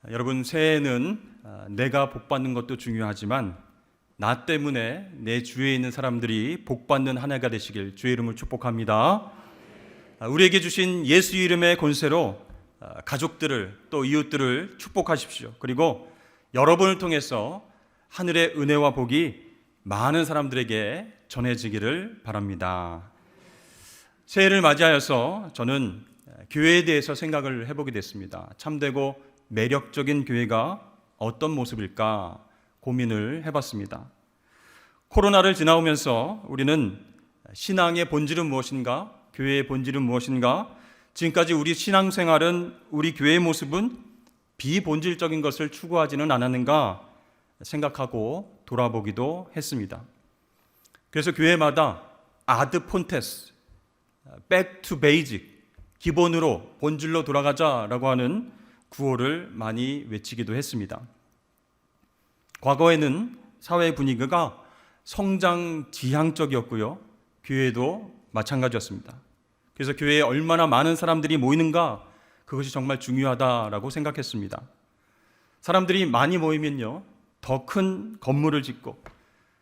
여러분, 새해에는 내가 복받는 것도 중요하지만 나 때문에 내 주위에 있는 사람들이 복받는 한 해가 되시길 주의 이름을 축복합니다. 우리에게 주신 예수 이름의 권세로 가족들을 또 이웃들을 축복하십시오. 그리고 여러분을 통해서 하늘의 은혜와 복이 많은 사람들에게 전해지기를 바랍니다. 새해를 맞이하여서 저는 교회에 대해서 생각을 해보게 됐습니다. 참되고 매력적인 교회가 어떤 모습일까 고민을 해봤습니다. 코로나를 지나오면서 우리는 신앙의 본질은 무엇인가, 교회의 본질은 무엇인가, 지금까지 우리 신앙생활은, 우리 교회의 모습은 비본질적인 것을 추구하지는 않았는가 생각하고 돌아보기도 했습니다. 그래서 교회마다 아드 폰테스, back to basic, 기본으로 본질로 돌아가자라고 하는 구호를 많이 외치기도 했습니다. 과거에는 사회 분위기가 성장 지향적이었고요, 교회도 마찬가지였습니다. 그래서 교회에 얼마나 많은 사람들이 모이는가, 그것이 정말 중요하다라고 생각했습니다. 사람들이 많이 모이면요, 더 큰 건물을 짓고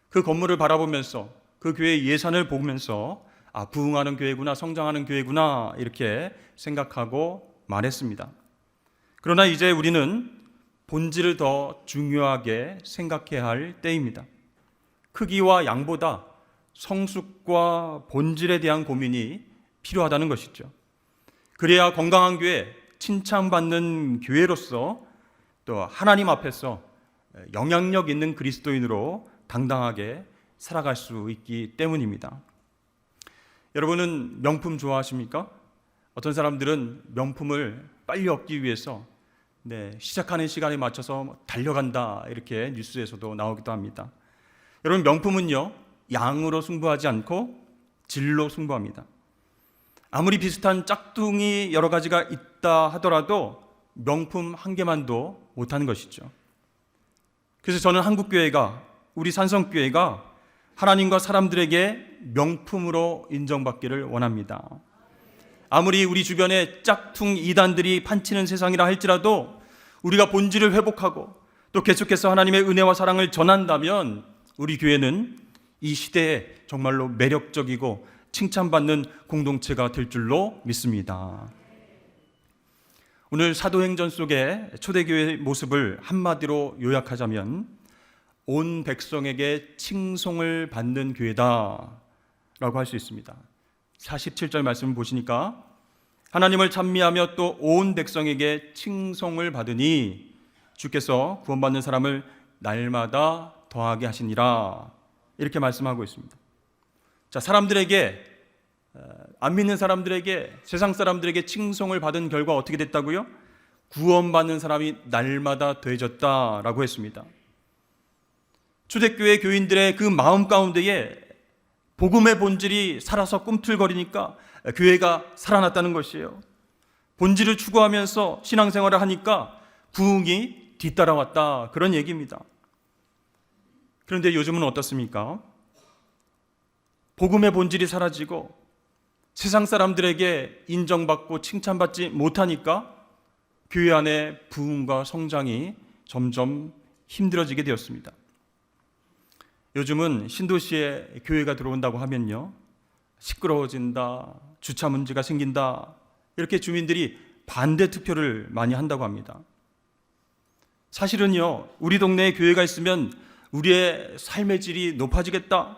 그 건물을 바라보면서 그 교회의 예산을 보면서 부흥하는 교회구나, 성장하는 교회구나 이렇게 생각하고 말했습니다. 그러나 이제 우리는 본질을 더 중요하게 생각해야 할 때입니다. 크기와 양보다 성숙과 본질에 대한 고민이 필요하다는 것이죠. 그래야 건강한 교회, 칭찬받는 교회로서 또 하나님 앞에서 영향력 있는 그리스도인으로 당당하게 살아갈 수 있기 때문입니다. 여러분은 명품 좋아하십니까? 어떤 사람들은 명품을 빨리 얻기 위해서 시작하는 시간에 맞춰서 달려간다, 이렇게 뉴스에서도 나오기도 합니다. 여러분, 명품은요, 양으로 승부하지 않고 질로 승부합니다. 아무리 비슷한 짝퉁이 여러 가지가 있다 하더라도 명품 한 개만도 못하는 것이죠. 그래서 저는 한국교회가, 우리 산성교회가 하나님과 사람들에게 명품으로 인정받기를 원합니다. 아무리 우리 주변에 짝퉁 이단들이 판치는 세상이라 할지라도 우리가 본질을 회복하고 또 계속해서 하나님의 은혜와 사랑을 전한다면 우리 교회는 이 시대에 정말로 매력적이고 칭찬받는 공동체가 될 줄로 믿습니다. 오늘 사도행전 속의 초대교회의 모습을 한마디로 요약하자면 온 백성에게 칭송을 받는 교회다 라고 할 수 있습니다. 47절 말씀을 보시니까 하나님을 찬미하며 또 온 백성에게 칭송을 받으니 주께서 구원받는 사람을 날마다 더하게 하시니라, 이렇게 말씀하고 있습니다. 자, 사람들에게, 안 믿는 사람들에게, 세상 사람들에게 칭송을 받은 결과 어떻게 됐다고요? 구원받는 사람이 날마다 더해졌다라고 했습니다. 초대교회 교인들의 그 마음 가운데에 복음의 본질이 살아서 꿈틀거리니까 교회가 살아났다는 것이에요. 본질을 추구하면서 신앙생활을 하니까 부흥이 뒤따라왔다, 그런 얘기입니다. 그런데 요즘은 어떻습니까? 복음의 본질이 사라지고 세상 사람들에게 인정받고 칭찬받지 못하니까 교회 안에 부흥과 성장이 점점 힘들어지게 되었습니다. 요즘은 신도시에 교회가 들어온다고 하면요, 시끄러워진다, 주차 문제가 생긴다, 이렇게 주민들이 반대 투표를 많이 한다고 합니다. 사실은요, 우리 동네에 교회가 있으면 우리의 삶의 질이 높아지겠다,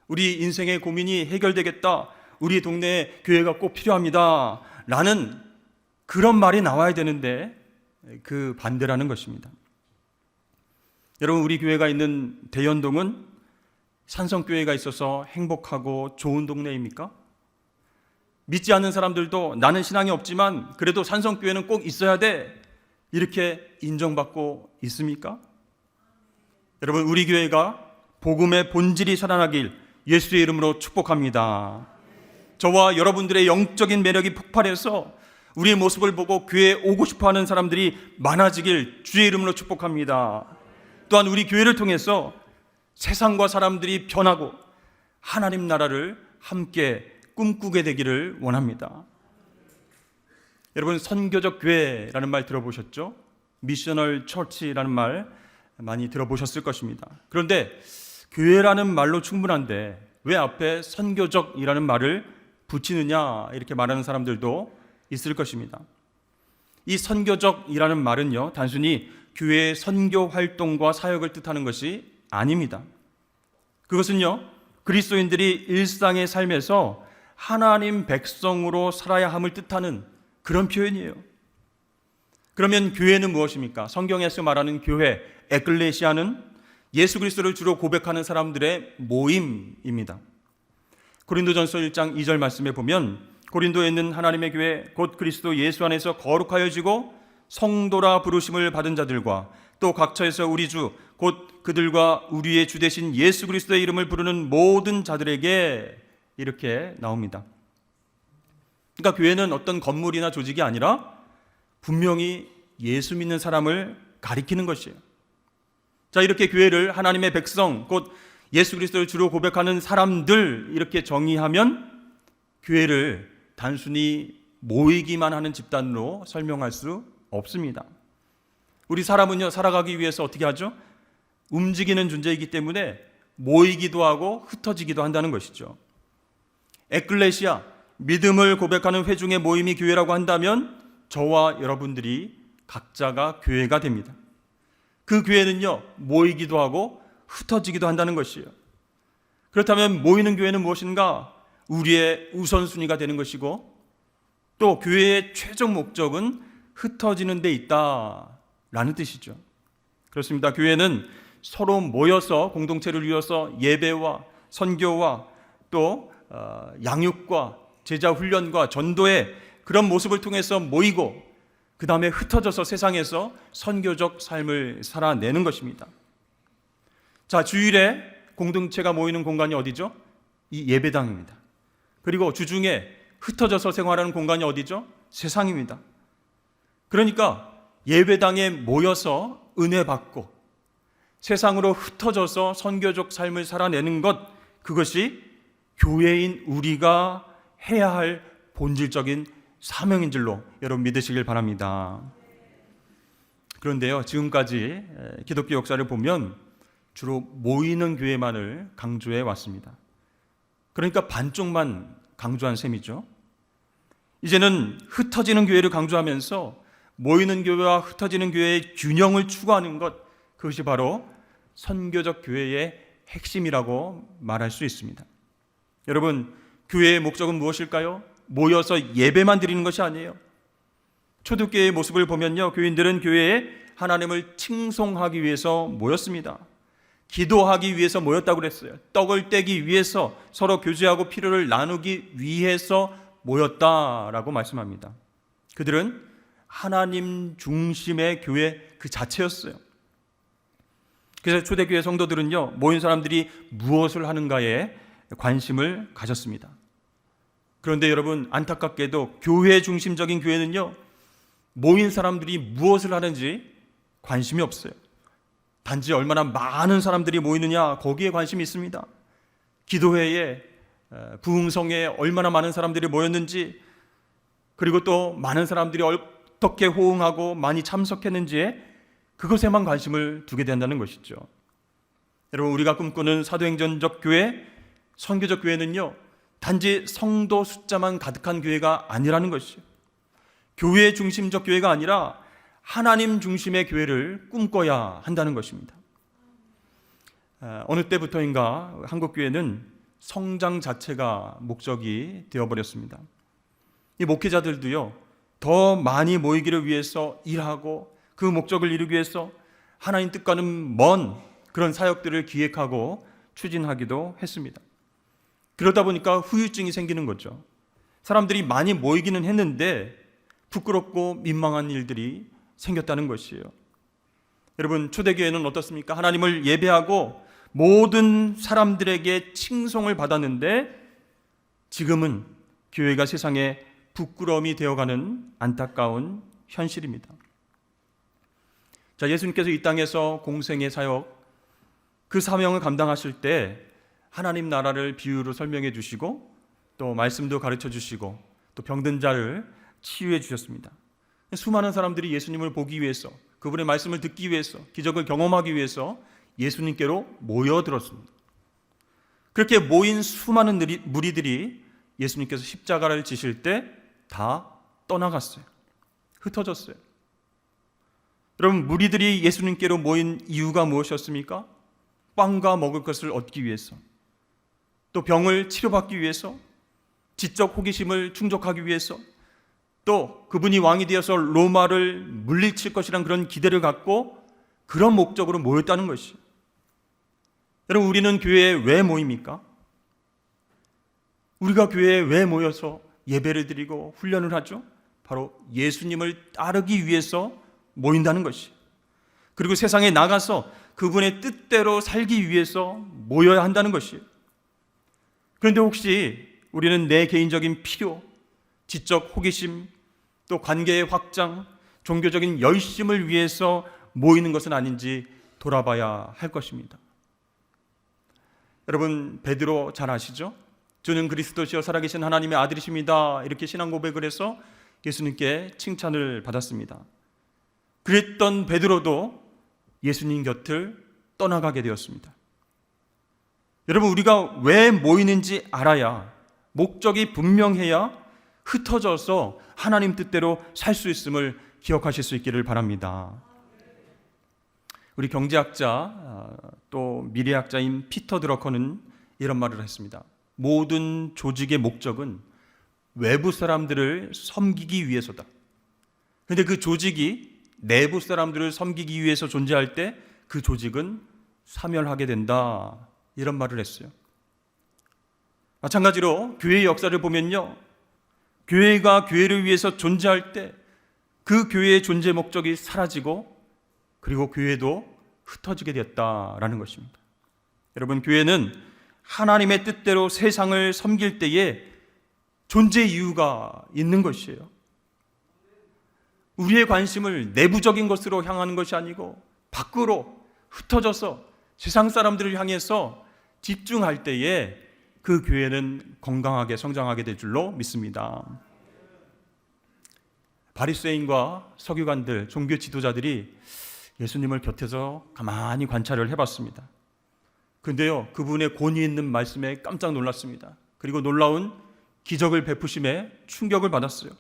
우리 인생의 고민이 해결되겠다, 우리 동네에 교회가 꼭 필요합니다 라는 그런 말이 나와야 되는데 그 반대라는 것입니다. 여러분, 우리 교회가 있는 대연동은 산성교회가 있어서 행복하고 좋은 동네입니까? 믿지 않는 사람들도 나는 신앙이 없지만 그래도 산성교회는 꼭 있어야 돼, 이렇게 인정받고 있습니까? 여러분, 우리 교회가 복음의 본질이 살아나길 예수의 이름으로 축복합니다. 저와 여러분들의 영적인 매력이 폭발해서 우리의 모습을 보고 교회에 오고 싶어하는 사람들이 많아지길 주의 이름으로 축복합니다. 또한 우리 교회를 통해서 세상과 사람들이 변하고 하나님 나라를 함께 꿈꾸게 되기를 원합니다. 여러분, 선교적 교회라는 말 들어보셨죠? 미셔널 처치라는 말 많이 들어보셨을 것입니다. 그런데 교회라는 말로 충분한데 왜 앞에 선교적이라는 말을 붙이느냐 이렇게 말하는 사람들도 있을 것입니다. 이 선교적이라는 말은요, 단순히 교회의 선교 활동과 사역을 뜻하는 것이 아닙니다. 그것은요, 그리스도인들이 일상의 삶에서 하나님 백성으로 살아야 함을 뜻하는 그런 표현이에요. 그러면 교회는 무엇입니까? 성경에서 말하는 교회, 에클레시아는 예수 그리스도를 주로 고백하는 사람들의 모임입니다. 고린도전서 1장 2절 말씀에 보면 고린도에 있는 하나님의 교회 곧 그리스도 예수 안에서 거룩하여지고 성도라 부르심을 받은 자들과 또 각처에서 우리 주 곧 그들과 우리의 주 되신 예수 그리스도의 이름을 부르는 모든 자들에게 이렇게 나옵니다. 그러니까 교회는 어떤 건물이나 조직이 아니라 분명히 예수 믿는 사람을 가리키는 것이에요. 자, 이렇게 교회를 하나님의 백성 곧 예수 그리스도를 주로 고백하는 사람들 이렇게 정의하면 교회를 단순히 모이기만 하는 집단으로 설명할 수 없습니다. 우리 사람은요, 살아가기 위해서 어떻게 하죠? 움직이는 존재이기 때문에 모이기도 하고 흩어지기도 한다는 것이죠. 에클레시아, 믿음을 고백하는 회중의 모임이 교회라고 한다면 저와 여러분들이 각자가 교회가 됩니다. 그 교회는요, 모이기도 하고 흩어지기도 한다는 것이에요. 그렇다면 모이는 교회는 무엇인가? 우리의 우선순위가 되는 것이고 또 교회의 최종 목적은 흩어지는 데 있다라는 뜻이죠. 그렇습니다. 교회는 서로 모여서 공동체를 이루어서 예배와 선교와 또 양육과 제자 훈련과 전도의 그런 모습을 통해서 모이고 그 다음에 흩어져서 세상에서 선교적 삶을 살아내는 것입니다. 자, 주일에 공동체가 모이는 공간이 어디죠? 이 예배당입니다. 그리고 주중에 흩어져서 생활하는 공간이 어디죠? 세상입니다. 그러니까 예배당에 모여서 은혜 받고 세상으로 흩어져서 선교적 삶을 살아내는 것, 그것이 교회인 우리가 해야 할 본질적인 사명인 줄로 여러분 믿으시길 바랍니다. 그런데요, 지금까지 기독교 역사를 보면 주로 모이는 교회만을 강조해 왔습니다. 그러니까 반쪽만 강조한 셈이죠. 이제는 흩어지는 교회를 강조하면서 모이는 교회와 흩어지는 교회의 균형을 추구하는 것, 그것이 바로 선교적 교회의 핵심이라고 말할 수 있습니다. 여러분, 교회의 목적은 무엇일까요? 모여서 예배만 드리는 것이 아니에요. 초대교회의 모습을 보면요, 교인들은 교회에 하나님을 칭송하기 위해서 모였습니다. 기도하기 위해서 모였다고 그랬어요. 떡을 떼기 위해서, 서로 교제하고 필요를 나누기 위해서 모였다라고 말씀합니다. 그들은 하나님 중심의 교회 그 자체였어요. 그래서 초대교회 성도들은요, 모인 사람들이 무엇을 하는가에 관심을 가졌습니다. 그런데 여러분, 안타깝게도 교회 중심적인 교회는요, 모인 사람들이 무엇을 하는지 관심이 없어요. 단지 얼마나 많은 사람들이 모이느냐, 거기에 관심이 있습니다. 기도회에, 부흥성에 얼마나 많은 사람들이 모였는지, 그리고 또 많은 사람들이 어떻게 호응하고 많이 참석했는지에 그것에만 관심을 두게 된다는 것이죠. 여러분, 우리가 꿈꾸는 사도행전적 교회, 선교적 교회는요, 단지 성도 숫자만 가득한 교회가 아니라는 것이죠. 교회 중심적 교회가 아니라 하나님 중심의 교회를 꿈꿔야 한다는 것입니다. 어느 때부터인가 한국 교회는 성장 자체가 목적이 되어버렸습니다. 이 목회자들도요, 더 많이 모이기를 위해서 일하고 그 목적을 이루기 위해서 하나님 뜻과는 먼 그런 사역들을 기획하고 추진하기도 했습니다. 그러다 보니까 후유증이 생기는 거죠. 사람들이 많이 모이기는 했는데 부끄럽고 민망한 일들이 생겼다는 것이에요. 여러분, 초대교회는 어떻습니까? 하나님을 예배하고 모든 사람들에게 칭송을 받았는데 지금은 교회가 세상에 부끄러움이 되어가는 안타까운 현실입니다. 자, 예수님께서 이 땅에서 공생의 사역, 그 사명을 감당하실 때 하나님 나라를 비유로 설명해 주시고 또 말씀도 가르쳐 주시고 또 병든 자를 치유해 주셨습니다. 수많은 사람들이 예수님을 보기 위해서, 그분의 말씀을 듣기 위해서, 기적을 경험하기 위해서 예수님께로 모여들었습니다. 그렇게 모인 수많은 무리들이 예수님께서 십자가를 지실 때 다 떠나갔어요. 흩어졌어요. 여러분, 무리들이 예수님께로 모인 이유가 무엇이었습니까? 빵과 먹을 것을 얻기 위해서, 또 병을 치료받기 위해서, 지적 호기심을 충족하기 위해서, 또 그분이 왕이 되어서 로마를 물리칠 것이란 그런 기대를 갖고 그런 목적으로 모였다는 것이에요. 여러분, 우리는 교회에 왜 모입니까? 우리가 교회에 왜 모여서 예배를 드리고 훈련을 하죠? 바로 예수님을 따르기 위해서 모인다는 것이에요. 그리고 세상에 나가서 그분의 뜻대로 살기 위해서 모여야 한다는 것이에요. 그런데 혹시 우리는 내 개인적인 필요, 지적 호기심, 또 관계의 확장, 종교적인 열심을 위해서 모이는 것은 아닌지 돌아봐야 할 것입니다. 여러분, 베드로 잘 아시죠? 주는 그리스도시요 살아계신 하나님의 아들이십니다. 이렇게 신앙 고백을 해서 예수님께 칭찬을 받았습니다. 그랬던 베드로도 예수님 곁을 떠나가게 되었습니다. 여러분, 우리가 왜 모이는지 알아야, 목적이 분명해야 흩어져서 하나님 뜻대로 살 수 있음을 기억하실 수 있기를 바랍니다. 우리 경제학자 또 미래학자인 피터 드러커는 이런 말을 했습니다. 모든 조직의 목적은 외부 사람들을 섬기기 위해서다. 그런데 그 조직이 내부 사람들을 섬기기 위해서 존재할 때 그 조직은 사멸하게 된다. 이런 말을 했어요. 마찬가지로 교회의 역사를 보면요, 교회가 교회를 위해서 존재할 때 그 교회의 존재 목적이 사라지고 그리고 교회도 흩어지게 되었다라는 것입니다. 여러분, 교회는 하나님의 뜻대로 세상을 섬길 때에 존재 이유가 있는 것이에요. 우리의 관심을 내부적인 것으로 향하는 것이 아니고 밖으로 흩어져서 세상 사람들을 향해서 집중할 때에 그 교회는 건강하게 성장하게 될 줄로 믿습니다. 바리새인과 서기관들, 종교 지도자들이 예수님을 곁에서 가만히 관찰을 해봤습니다. 그런데요, 그분의 권위 있는 말씀에 깜짝 놀랐습니다. 그리고 놀라운 기적을 베푸심에 충격을 받았어요.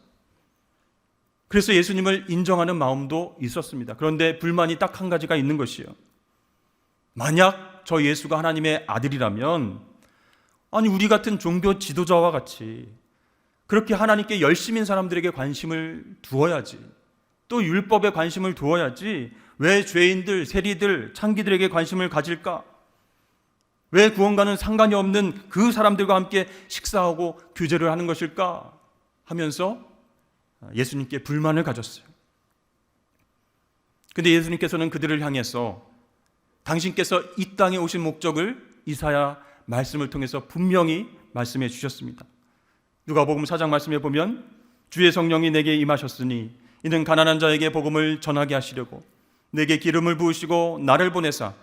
그래서 예수님을 인정하는 마음도 있었습니다. 그런데 불만이 딱 한 가지가 있는 것이에요. 만약 저 예수가 하나님의 아들이라면, 아니 우리 같은 종교 지도자와 같이 그렇게 하나님께 열심인 사람들에게 관심을 두어야지, 또 율법에 관심을 두어야지 왜 죄인들, 세리들, 창기들에게 관심을 가질까? 왜 구원과는 상관이 없는 그 사람들과 함께 식사하고 교제를 하는 것일까? 하면서 예수님께 불만을 가졌어요. 근데 예수님께서는 그들을 향해서 당신께서 이 땅에 오신 목적을 이사야 말씀을 통해서 분명히 말씀해 주셨습니다. 누가복음 4장 말씀에 보면 주의 성령이 내게 임하셨으니 이는 가난한 자에게 복음을 전하게 하시려고 내게 기름을 부으시고 나를 보내사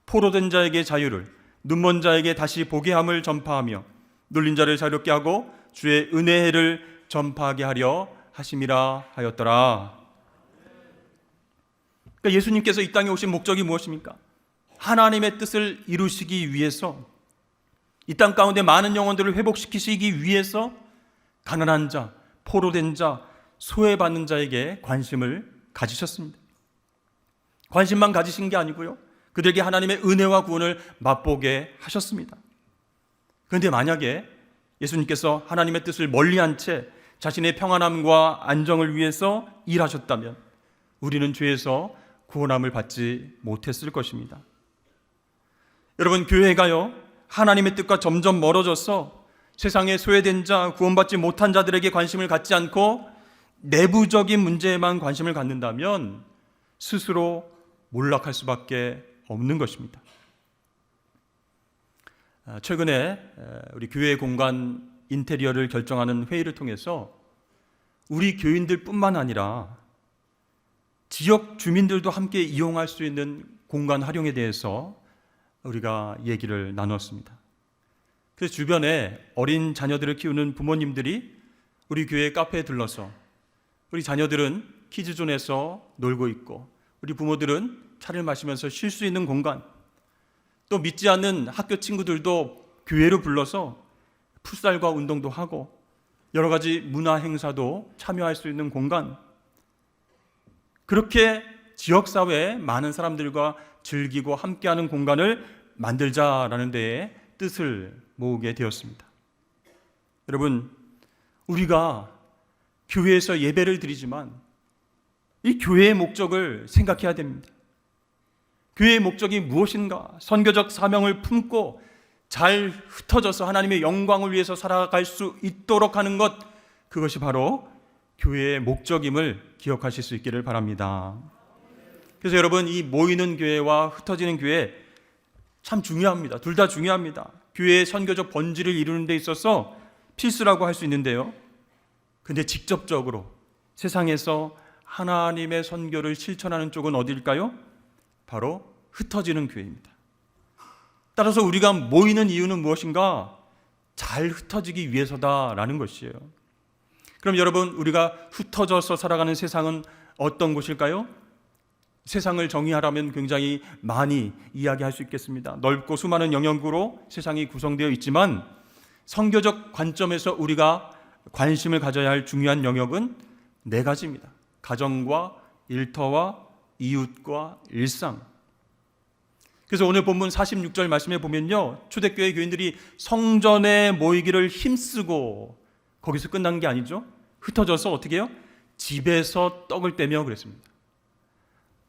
포로된 자에게 자유를, 눈먼 자에게 다시 보게 함을 전파하며 눌린 자를 자유롭게 하고 주의 은혜를 전파하게 하려 하심이라 하였더라. 그러니까 예수님께서 이 땅에 오신 목적이 무엇입니까? 하나님의 뜻을 이루시기 위해서, 이 땅 가운데 많은 영혼들을 회복시키시기 위해서 가난한 자, 포로된 자, 소외받는 자에게 관심을 가지셨습니다. 관심만 가지신 게 아니고요, 그들에게 하나님의 은혜와 구원을 맛보게 하셨습니다. 그런데 만약에 예수님께서 하나님의 뜻을 멀리한 채 자신의 평안함과 안정을 위해서 일하셨다면 우리는 죄에서 구원함을 받지 못했을 것입니다. 여러분, 교회가요, 하나님의 뜻과 점점 멀어져서 세상에 소외된 자, 구원받지 못한 자들에게 관심을 갖지 않고 내부적인 문제에만 관심을 갖는다면 스스로 몰락할 수밖에 없는 것입니다. 최근에 우리 교회 공간 인테리어를 결정하는 회의를 통해서 우리 교인들뿐만 아니라 지역 주민들도 함께 이용할 수 있는 공간 활용에 대해서 우리가 얘기를 나누었습니다. 그래서 주변에 어린 자녀들을 키우는 부모님들이 우리 교회 카페에 들러서 우리 자녀들은 키즈존에서 놀고 있고 우리 부모들은 차를 마시면서 쉴 수 있는 공간, 또 믿지 않는 학교 친구들도 교회로 불러서 풋살과 운동도 하고 여러 가지 문화 행사도 참여할 수 있는 공간, 그렇게 지역사회에 많은 사람들과 즐기고 함께하는 공간을 만들자라는 데에 뜻을 모으게 되었습니다. 여러분, 우리가 교회에서 예배를 드리지만 이 교회의 목적을 생각해야 됩니다. 교회의 목적이 무엇인가? 선교적 사명을 품고 잘 흩어져서 하나님의 영광을 위해서 살아갈 수 있도록 하는 것, 그것이 바로 교회의 목적임을 기억하실 수 있기를 바랍니다. 그래서 여러분, 이 모이는 교회와 흩어지는 교회 참 중요합니다. 둘 다 중요합니다. 교회의 선교적 본질을 이루는 데 있어서 필수라고 할 수 있는데요, 근데 직접적으로 세상에서 하나님의 선교를 실천하는 쪽은 어디일까요? 바로 흩어지는 교회입니다. 따라서 우리가 모이는 이유는 무엇인가? 잘 흩어지기 위해서다라는 것이에요. 그럼 여러분, 우리가 흩어져서 살아가는 세상은 어떤 곳일까요? 세상을 정의하라면 굉장히 많이 이야기할 수 있겠습니다. 넓고 수많은 영역으로 세상이 구성되어 있지만 선교적 관점에서 우리가 관심을 가져야 할 중요한 영역은 네 가지입니다. 가정과 일터와 이웃과 일상. 그래서 오늘 본문 46절 말씀에 보면요, 초대교회 교인들이 성전에 모이기를 힘쓰고, 거기서 끝난 게 아니죠. 흩어져서 어떻게 해요? 집에서 떡을 떼며 그랬습니다.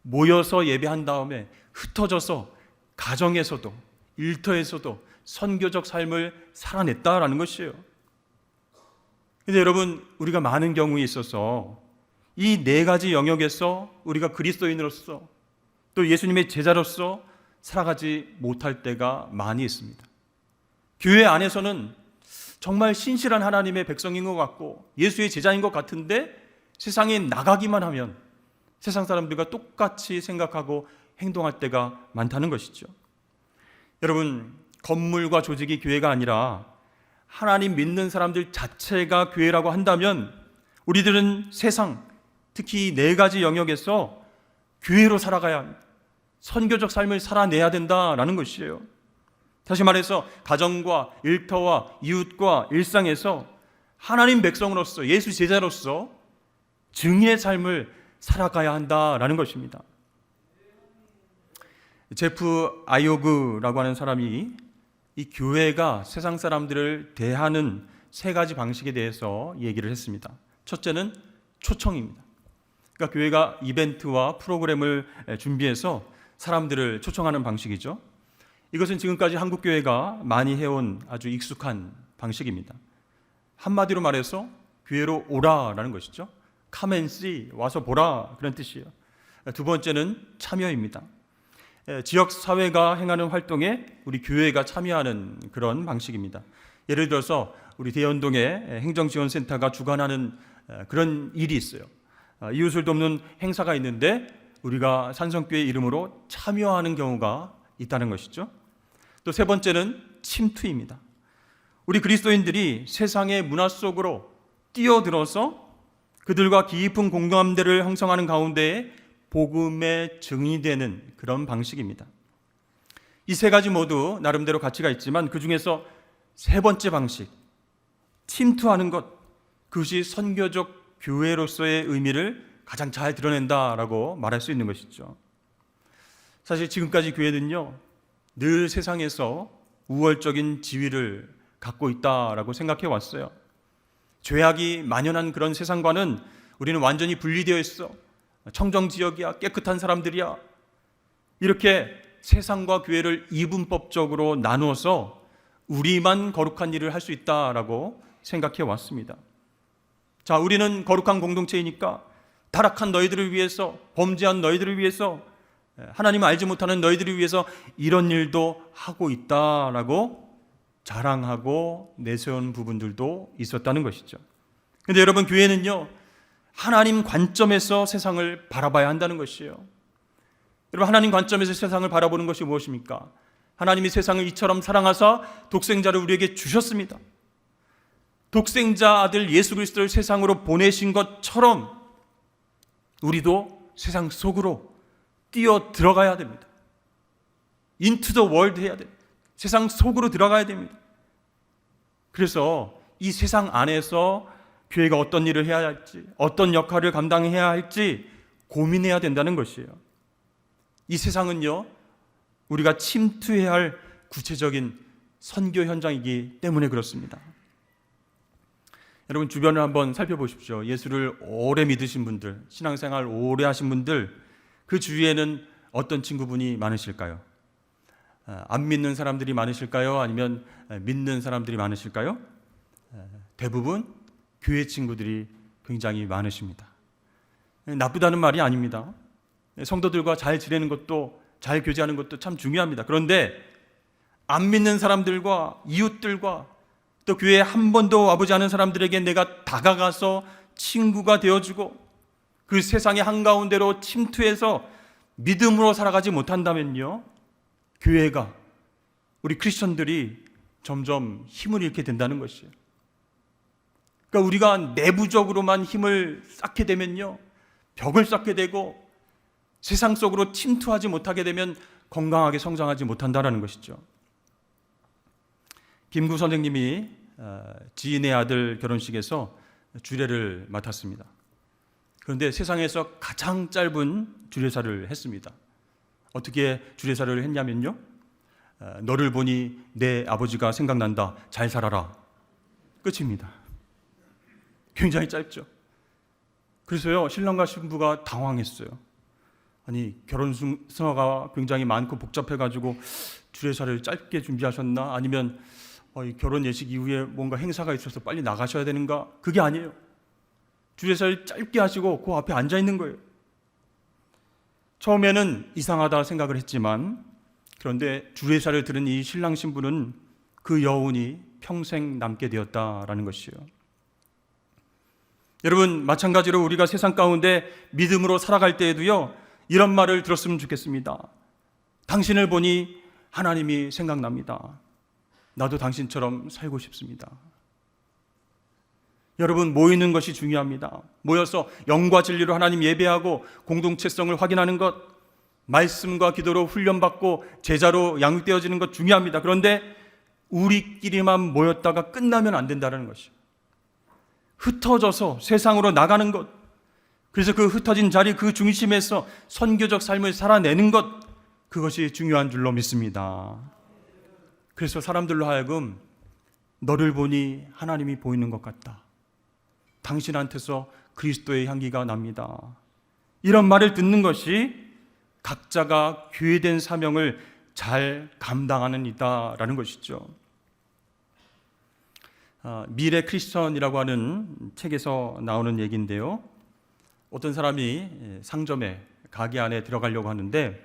모여서 예배한 다음에 흩어져서 가정에서도 일터에서도 선교적 삶을 살아냈다라는 것이에요. 그런데 여러분, 우리가 많은 경우에 있어서 이 네 가지 영역에서 우리가 그리스도인으로서 또 예수님의 제자로서 살아가지 못할 때가 많이 있습니다. 교회 안에서는 정말 신실한 하나님의 백성인 것 같고 예수의 제자인 것 같은데 세상에 나가기만 하면 세상 사람들과 똑같이 생각하고 행동할 때가 많다는 것이죠. 여러분, 건물과 조직이 교회가 아니라 하나님 믿는 사람들 자체가 교회라고 한다면 우리들은 세상, 특히 네 가지 영역에서 교회로 살아가야 합니다. 선교적 삶을 살아내야 된다라는 것이에요. 다시 말해서 가정과 일터와 이웃과 일상에서 하나님 백성으로서 예수 제자로서 증인의 삶을 살아가야 한다라는 것입니다. 제프 아이오그라고 하는 사람이 이 교회가 세상 사람들을 대하는 세 가지 방식에 대해서 얘기를 했습니다. 첫째는 초청입니다. 그러니까 교회가 이벤트와 프로그램을 준비해서 사람들을 초청하는 방식이죠. 이것은 지금까지 한국 교회가 많이 해온 아주 익숙한 방식입니다. 한마디로 말해서 교회로 오라라는 것이죠. Come and see, 와서 보라, 그런 뜻이에요. 두 번째는 참여입니다. 지역 사회가 행하는 활동에 우리 교회가 참여하는 그런 방식입니다. 예를 들어서 우리 대연동에 행정지원센터가 주관하는 그런 일이 있어요. 이웃을 돕는 행사가 있는데 우리가 산성교회 이름으로 참여하는 경우가 있다는 것이죠. 또 세 번째는 침투입니다. 우리 그리스도인들이 세상의 문화 속으로 뛰어들어서 그들과 깊은 공감대를 형성하는 가운데에 복음의 증인이 되는 그런 방식입니다. 이 세 가지 모두 나름대로 가치가 있지만 그 중에서 세 번째 방식, 침투하는 것, 그것이 선교적 교회로서의 의미를 가장 잘 드러낸다라고 말할 수 있는 것이죠. 사실 지금까지 교회는요, 늘 세상에서 우월적인 지위를 갖고 있다라고 생각해 왔어요. 죄악이 만연한 그런 세상과는 우리는 완전히 분리되어 있어. 청정지역이야, 깨끗한 사람들이야. 이렇게 세상과 교회를 이분법적으로 나누어서 우리만 거룩한 일을 할 수 있다라고 생각해 왔습니다. 자, 우리는 거룩한 공동체이니까 타락한 너희들을 위해서, 범죄한 너희들을 위해서, 하나님을 알지 못하는 너희들을 위해서 이런 일도 하고 있다라고 자랑하고 내세운 부분들도 있었다는 것이죠. 그런데 여러분, 교회는요, 하나님 관점에서 세상을 바라봐야 한다는 것이에요. 여러분, 하나님 관점에서 세상을 바라보는 것이 무엇입니까? 하나님이 세상을 이처럼 사랑하사 독생자를 우리에게 주셨습니다. 독생자 아들 예수 그리스도를 세상으로 보내신 것처럼 우리도 세상 속으로 뛰어 들어가야 됩니다. Into the world 해야 됩니다. 세상 속으로 들어가야 됩니다. 그래서 이 세상 안에서 교회가 어떤 일을 해야 할지, 어떤 역할을 감당해야 할지 고민해야 된다는 것이에요. 이 세상은요, 우리가 침투해야 할 구체적인 선교 현장이기 때문에 그렇습니다. 여러분 주변을 한번 살펴보십시오. 예수를 오래 믿으신 분들, 신앙생활 오래 하신 분들, 그 주위에는 어떤 친구분이 많으실까요? 안 믿는 사람들이 많으실까요? 아니면 믿는 사람들이 많으실까요? 대부분 교회 친구들이 굉장히 많으십니다. 나쁘다는 말이 아닙니다. 성도들과 잘 지내는 것도, 잘 교제하는 것도 참 중요합니다. 그런데 안 믿는 사람들과 이웃들과 또 교회에 한 번도 와보지 않은 사람들에게 내가 다가가서 친구가 되어주고 그 세상의 한가운데로 침투해서 믿음으로 살아가지 못한다면요, 교회가, 우리 크리스천들이 점점 힘을 잃게 된다는 것이에요. 그러니까 우리가 내부적으로만 힘을 쌓게 되면요, 벽을 쌓게 되고 세상 속으로 침투하지 못하게 되면 건강하게 성장하지 못한다는 것이죠. 김구 선생님이 지인의 아들 결혼식에서 주례를 맡았습니다. 그런데 세상에서 가장 짧은 주례사를 했습니다. 어떻게 주례사를 했냐면요, 너를 보니 내 아버지가 생각난다, 잘 살아라, 끝입니다. 굉장히 짧죠. 그래서요, 신랑과 신부가 당황했어요. 아니, 결혼 승화가 굉장히 많고 복잡해가지고 주례사를 짧게 준비하셨나? 아니면 이 결혼 예식 이후에 뭔가 행사가 있어서 빨리 나가셔야 되는가? 그게 아니에요. 주례사를 짧게 하시고 그 앞에 앉아 있는 거예요. 처음에는 이상하다 생각을 했지만, 그런데 주례사를 들은 이 신랑 신부는 그 여운이 평생 남게 되었다라는 것이에요. 여러분, 마찬가지로 우리가 세상 가운데 믿음으로 살아갈 때에도요, 이런 말을 들었으면 좋겠습니다. 당신을 보니 하나님이 생각납니다. 나도 당신처럼 살고 싶습니다. 여러분, 모이는 것이 중요합니다. 모여서 영과 진리로 하나님 예배하고 공동체성을 확인하는 것, 말씀과 기도로 훈련받고 제자로 양육되어지는 것 중요합니다. 그런데 우리끼리만 모였다가 끝나면 안 된다는 것이죠. 흩어져서 세상으로 나가는 것, 그래서 그 흩어진 자리, 그 중심에서 선교적 삶을 살아내는 것, 그것이 중요한 줄로 믿습니다. 그래서 사람들로 하여금 너를 보니 하나님이 보이는 것 같다, 당신한테서 그리스도의 향기가 납니다, 이런 말을 듣는 것이 각자가 교회된 사명을 잘 감당하는 이다라는 것이죠. 미래 크리스천이라고 하는 책에서 나오는 얘기인데요, 어떤 사람이 상점에, 가게 안에 들어가려고 하는데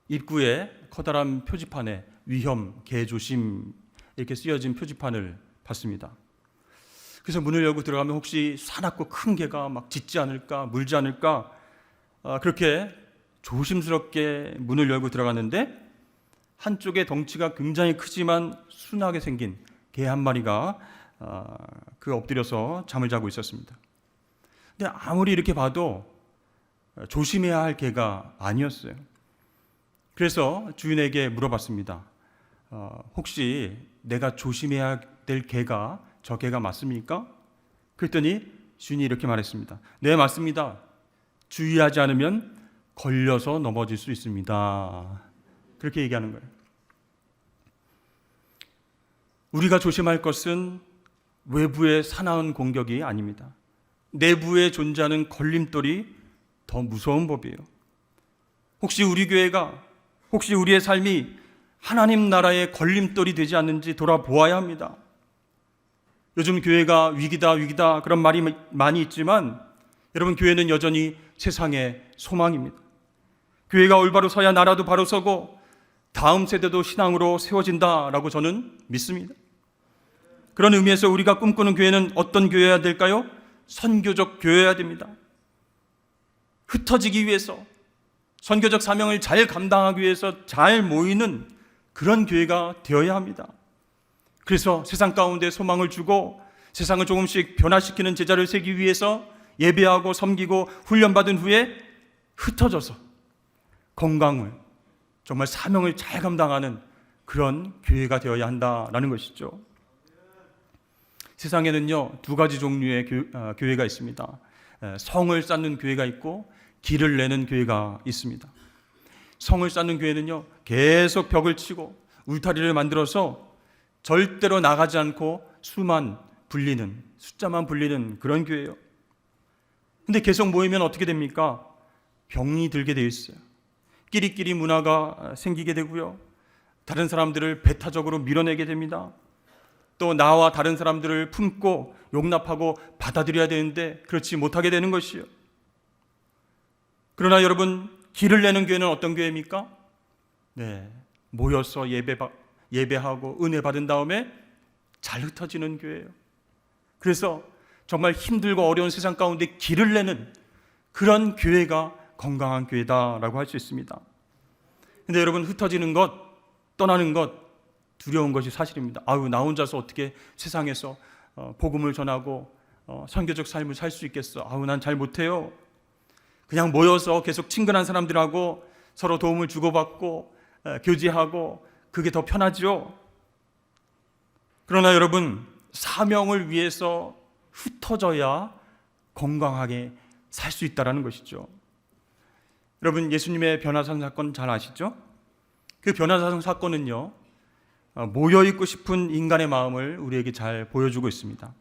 입구에 커다란 표지판에 위험, 개조심 이렇게 쓰여진 표지판을 봤습니다. 그래서 문을 열고 들어가면 혹시 사납고 큰 개가 막 짖지 않을까, 물지 않을까, 그렇게 조심스럽게 문을 열고 들어갔는데 한쪽에 덩치가 굉장히 크지만 순하게 생긴 개 한 마리가 그 엎드려서 잠을 자고 있었습니다. 근데 아무리 이렇게 봐도 조심해야 할 개가 아니었어요. 그래서 주인에게 물어봤습니다. 혹시 내가 조심해야 될 개가 저 개가 맞습니까? 그랬더니 주인이 이렇게 말했습니다. 네, 맞습니다. 주의하지 않으면 걸려서 넘어질 수 있습니다. 그렇게 얘기하는 거예요. 우리가 조심할 것은 외부의 사나운 공격이 아닙니다. 내부에 존재하는 걸림돌이 더 무서운 법이에요. 혹시 우리 교회가, 혹시 우리의 삶이 하나님 나라의 걸림돌이 되지 않는지 돌아보아야 합니다. 요즘 교회가 위기다 그런 말이 많이 있지만 여러분, 교회는 여전히 세상의 소망입니다. 교회가 올바로 서야 나라도 바로 서고 다음 세대도 신앙으로 세워진다라고 저는 믿습니다. 그런 의미에서 우리가 꿈꾸는 교회는 어떤 교회여야 될까요? 선교적 교회여야 됩니다. 흩어지기 위해서, 선교적 사명을 잘 감당하기 위해서 잘 모이는 그런 교회가 되어야 합니다. 그래서 세상 가운데 소망을 주고 세상을 조금씩 변화시키는 제자를 세기 위해서 예배하고 섬기고 훈련받은 후에 흩어져서 건강을, 정말 사명을 잘 감당하는 그런 교회가 되어야 한다라는 것이죠. 세상에는요, 두 가지 종류의 교회가 있습니다. 성을 쌓는 교회가 있고 길을 내는 교회가 있습니다. 성을 쌓는 교회는요, 계속 벽을 치고 울타리를 만들어서 절대로 나가지 않고 숫자만 불리는 그런 교회예요. 근데 계속 모이면 어떻게 됩니까? 병이 들게 되어 있어요. 끼리끼리 문화가 생기게 되고요, 다른 사람들을 배타적으로 밀어내게 됩니다. 또 나와 다른 사람들을 품고 용납하고 받아들여야 되는데 그렇지 못하게 되는 것이요. 그러나 여러분, 길을 내는 교회는 어떤 교회입니까? 네, 모여서 예배하고 은혜 받은 다음에 잘 흩어지는 교회예요. 그래서 정말 힘들고 어려운 세상 가운데 길을 내는 그런 교회가 건강한 교회다라고 할 수 있습니다. 근데 여러분, 흩어지는 것, 떠나는 것, 두려운 것이 사실입니다. 나 혼자서 어떻게 세상에서 복음을 전하고 선교적 삶을 살 수 있겠어? 난 잘 못해요. 그냥 모여서 계속 친근한 사람들하고 서로 도움을 주고받고 교제하고 그게 더 편하죠. 그러나 여러분, 사명을 위해서 흩어져야 건강하게 살 수 있다는 것이죠. 여러분, 예수님의 변화산 사건 잘 아시죠? 그 변화산 사건은요, 모여있고 싶은 인간의 마음을 우리에게 잘 보여주고 있습니다.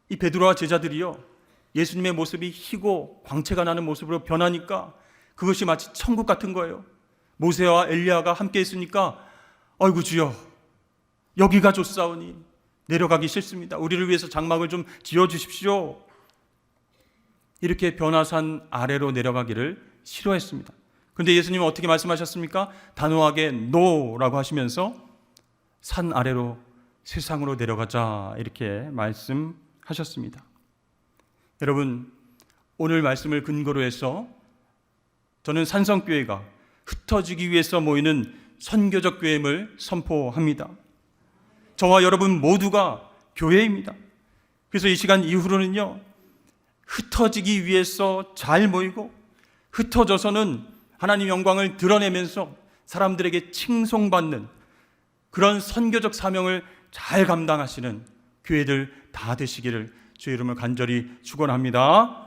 이 베드로와 제자들이요, 예수님의 모습이 희고 광채가 나는 모습으로 변하니까 그것이 마치 천국 같은 거예요. 모세와 엘리야가 함께 있으니까 아이고 주여, 여기가 좋사오니 내려가기 싫습니다. 우리를 위해서 장막을 좀 지어주십시오. 이렇게 변화산 아래로 내려가기를 싫어했습니다. 그런데 예수님은 어떻게 말씀하셨습니까? 단호하게 노라고 하시면서 산 아래로 세상으로 내려가자 이렇게 말씀하셨습니다. 여러분, 오늘 말씀을 근거로 해서 저는 산성교회가 흩어지기 위해서 모이는 선교적 교회임을 선포합니다. 저와 여러분 모두가 교회입니다. 그래서 이 시간 이후로는요, 흩어지기 위해서 잘 모이고 흩어져서는 하나님 영광을 드러내면서 사람들에게 칭송받는 그런 선교적 사명을 잘 감당하시는 교회들 다 되시기를 주의 이름으로 간절히 축원합니다.